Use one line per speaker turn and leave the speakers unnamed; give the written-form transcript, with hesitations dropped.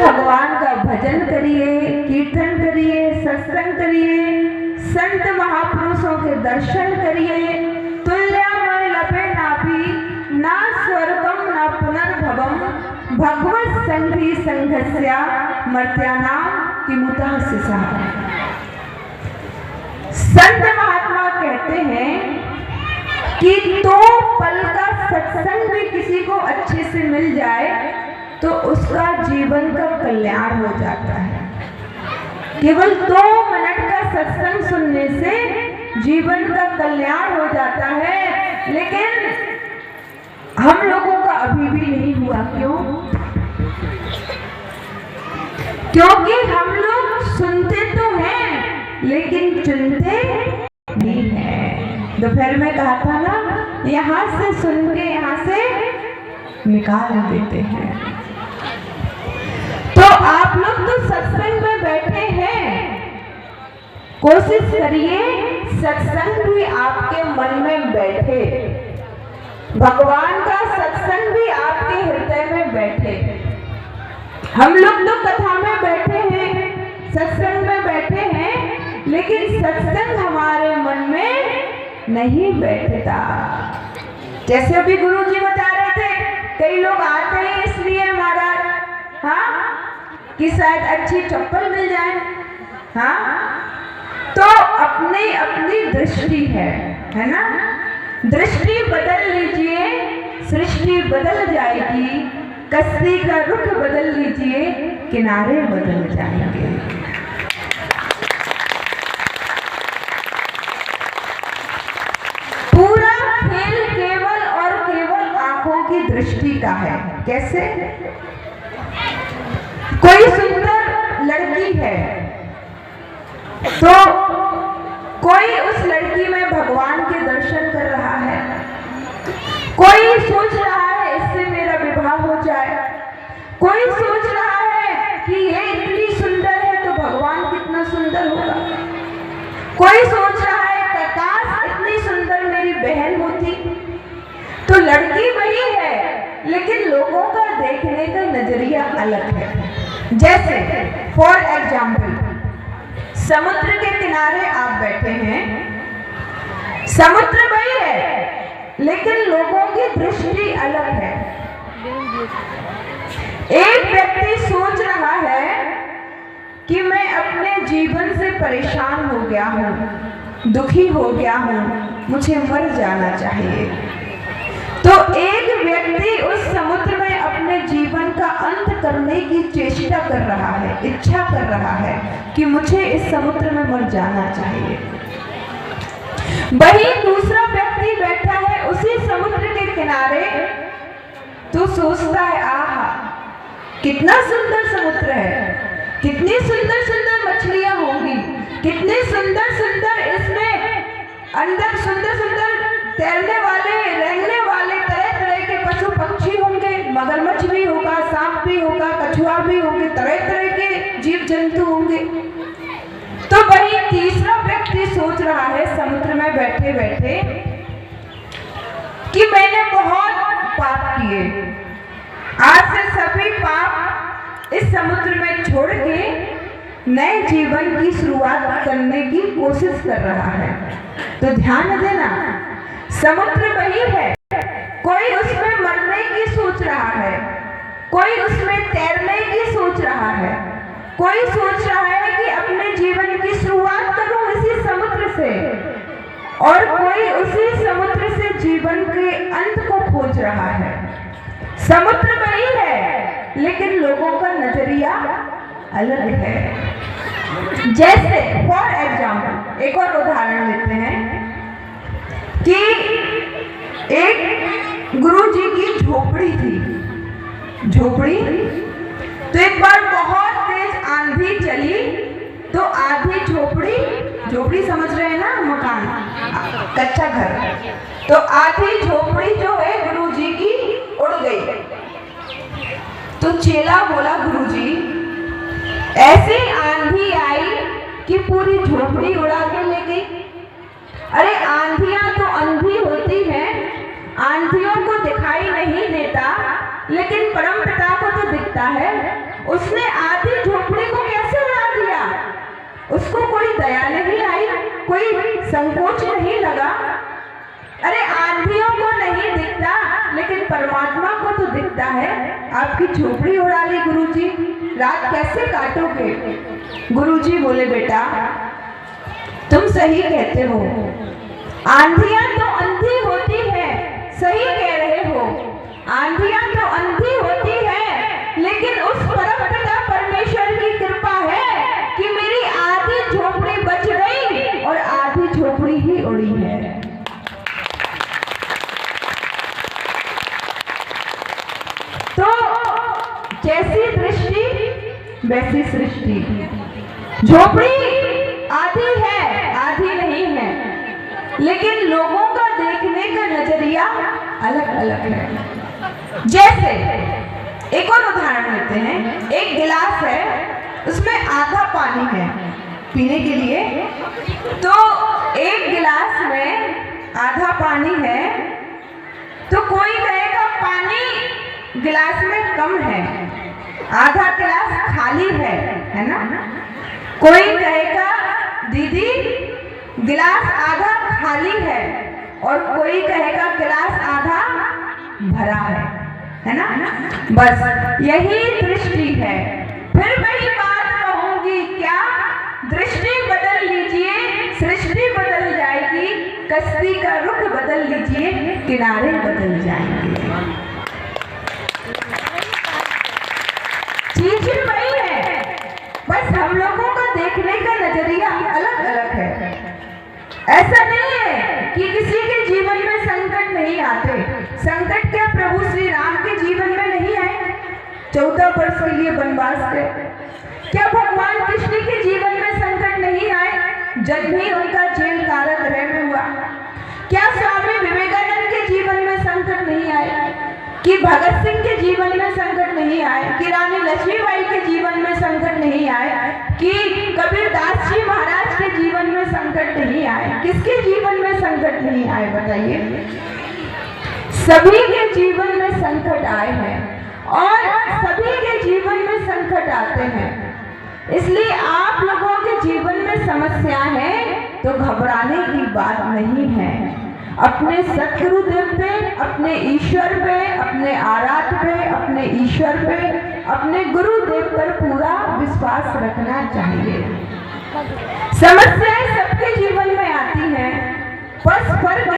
भगवान का भजन करिए, कीर्तन करिए, सत्संग करिए, संत महापुरुषों के दर्शन करिए। तुल्यमय लभे नाभि ना स्वर्गम ना पुनर्भवम भगवत संगी संघस्या मर्त्यानां किमुतः सिसः। संत महात्मा कहते हैं कि दो पल का सत्संग भी किसी को अच्छे से मिल जाए तो उसका जीवन का कल्याण हो जाता है। केवल 2 मिनट का सत्संग सुनने से जीवन का कल्याण हो जाता है, लेकिन हम लोगों का अभी भी नहीं हुआ। क्यों? क्योंकि हम लोग सुनते तो हैं लेकिन चुनते नहीं हैं। दोपहर में कहा था ना, यहाँ से सुन के यहाँ से निकाल देते हैं। तो आप लोग तो सत्संग में बैठे हैं, कोशिश करिए सत्संग भी आपके मन में बैठे, भगवान का सत्संग भी आपके हृदय में बैठे। हम लोग तो कथा में बैठे हैं, सत्संग में बैठे हैं, लेकिन सत्संग हमारे मन में नहीं बैठता। जैसे अभी गुरु जी बता रहे थे, कई लोग आते हैं इसलिए महाराज, हाँ, कि शायद अच्छी चप्पल मिल जाए, हाँ, तो अपनी अपनी दृष्टि है ना। दृष्टि बदल लीजिए, सृष्टि बदल जाएगी। कश्ती का रुख बदल लीजिए, किनारे बदल जाएंगे। पूरा खेल केवल और केवल आंखों की दृष्टि का है। कैसे? कोई सुंदर लड़की है तो कोई उस लड़की में भगवान के दर्शन कर रहा है, कोई सोच रहा है इससे मेरा विवाह हो जाए, कोई सोच रहा है कि ये इतनी सुंदर है तो भगवान कितना सुंदर होगा, कोई सोच रहा है काश इतनी सुंदर मेरी बहन होती। तो लड़की वही है, लेकिन लोगों का देखने का नजरिया अलग है। जैसे फॉर एग्जाम्पल, समुद्र के किनारे आप बैठे हैं, समुद्र वही है लेकिन लोगों की दृष्टि अलग है। एक व्यक्ति सोच रहा है कि मैं अपने जीवन से परेशान हो गया हूँ, दुखी हो गया हूँ, मुझे मर जाना चाहिए। तो एक व्यक्ति उस समुद्र में अपने जीवन का अंत करने की चेष्टा कर रहा है, इच्छा कर रहा है कि मुझे इस समुद्र में मर जाना चाहिए। वही दूसरा व्यक्ति बैठा है उसी समुद्र के किनारे, तो सोचता है आहा कितना सुंदर समुद्र है, कितनी सुंदर सुंदर मछलियां होंगी, कितने सुंदर सुंदर इसमें अंदर सुंदर सुंदर तैरने वाले, रहने वाले तरह तरह के पशु पक्षी होंगे, मगरमच्छ भी होगा, सांप भी होगा, कछुआ भी होंगे, तरह तरह के जीव जंतु होंगे। तो वही तीसरा व्यक्ति सोच रहा है समुद्र में बैठे बैठे कि मैंने बहुत पाप किए, आज से सभी पाप इस समुद्र में छोड़ के नए जीवन की शुरुआत करने की कोशिश कर रहा है। तो ध्यान देना, समुद्र वही है, कोई उसमें मरने की सोच रहा है, कोई उसमें तैरने की सोच रहा है, कोई सोच रहा है कि अपने जीवन की शुरुआत करूं इसी समुद्र से, और कोई उसी समुद्र से जीवन के अंत को खोज रहा है। समुद्र वही है लेकिन लोगों का नजरिया अलग है। जैसे फॉर एग्जाम्पल एक और उदाहरण लेते हैं कि एक गुरुजी की झोपड़ी थी। झोपड़ी तो एक बार बहुत तेज आंधी चली तो आधी झोपड़ी, झोपड़ी समझ रहे हैं ना, मकान, कच्चा घर, तो आधी झोपड़ी जो है गुरुजी की उड़ गई। तो चेला बोला गुरुजी ऐसी आंधी आई कि पूरी झोपड़ी उड़ा के ले गई। अरे आंधियां तो अंधी होती हैं, आंधियों को दिखाई नहीं देता लेकिन परम पिता को तो दिखता है। उसने आधी झोपड़ी को कैसे उड़ा दिया? उसको कोई दया नहीं आई, कोई संकोच नहीं लगा। अरे आंधियों को नहीं दिखता, लेकिन परमात्मा को तो दिखता है। आपकी झोपड़ी उड़ा ली गुरुजी, रात कैसे काटोगे? गुरुजी बोले बेटा तुम सही कहते हो, आंधियां तो अंधी होती है, सही कह रहे हो, आंधियां तो अंधी होती है, लेकिन उस परम पिता परमेश्वर की कृपा है कि मेरी आधी झोपड़ी बच गई और आधी झोपड़ी ही उड़ी है। तो जैसी दृष्टि वैसी सृष्टि। झोपड़ी आधी है, आधी नहीं है, लेकिन लोगों का देखने का नजरिया अलग अलग है। जैसे एक और उदाहरण लेते हैं। एक गिलास है, उसमें आधा पानी है पीने के लिए। तो एक गिलास में आधा पानी है, तो कोई कहेगा पानी गिलास में कम है, आधा गिलास खाली है ना। कोई कहेगा दीदी गिलास आधा खाली है, और कोई कहेगा गिलास आधा भरा है ना। बस यही दृष्टि है। फिर वही बात कहूंगी, क्या दृष्टि बदल लीजिए, सृष्टि बदल जाएगी। कश्ती का रुख बदल लीजिए, किनारे बदल जाएंगे। चीज वही है, बस हम लोगों का देखने का नजरिया अलग अलग है। ऐसा नहीं है कि किसी के जीवन में संकट नहीं आते। संकट क्या प्रभु श्री राम के जीवन में नहीं आए? 14 वर्ष के लिए वनवास गए। क्या भगवान कृष्ण के जीवन में संकट नहीं आए जब भी उनका जेल कारागृह में हुआ? क्या स्वामी विवेकानंद के जीवन में संकट नहीं आए? कि भगत सिंह के जीवन में संकट नहीं आए? कि रानी लक्ष्मीबाई के जीवन में संकट नहीं आए? कि कबीरदास जी महाराज के जीवन में संकट नहीं आए? किसके जीवन में संकट नहीं आए बताइए? सभी के जीवन में संकट आए हैं और सभी के जीवन में संकट आते हैं। इसलिए आप लोगों के जीवन में समस्या है तो घबराने की बात नहीं है। अपने सतगुरुदेव पे, अपने ईश्वर पे, अपने आराध्य पे, अपने ईश्वर पे, अपने गुरुदेव पर पूरा विश्वास रखना चाहिए। समस्याएं सबके जीवन में आती हैं, बस फर्क